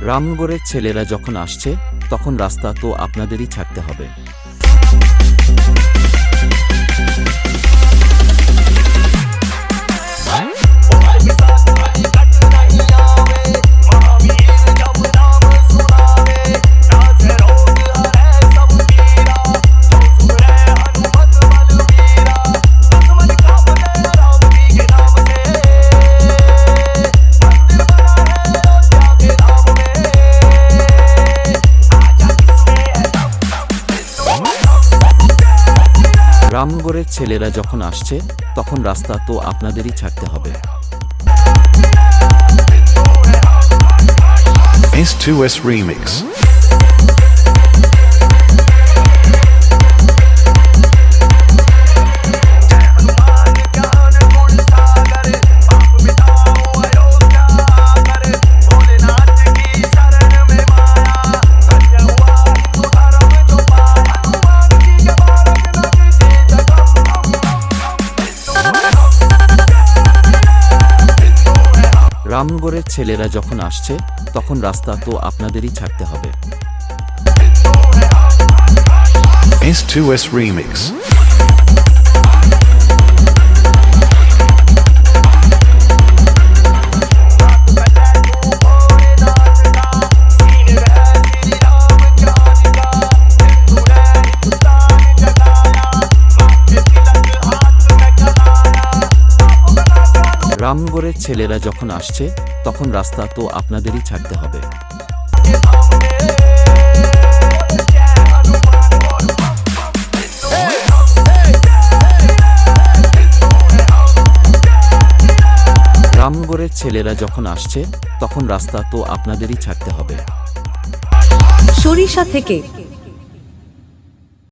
রামনগরের ছেলেরা যখন আসছে তখন রাস্তা তো আপনাদেরই ছাড়তে হবে। রামনগরের ছেলেরা যখন আসছে তখন রাস্তা তো আপনাদেরই ছাড়তে হবে। S2S Remix. রামনগরের ছেলেরা যখন আসছে তখন রাস্তা তো আপনাদেরই ছাড়তে হবে। S2S Remix. রামনগরের ছেলেরা যখন আসছে তখন রাস্তা তো আপনাদেরই ছাড়তে হবে। রামনগরের ছেলেরা যখন আসছে তখন রাস্তা তো আপনাদেরই ছাড়তে হবে। সরিষা থেকে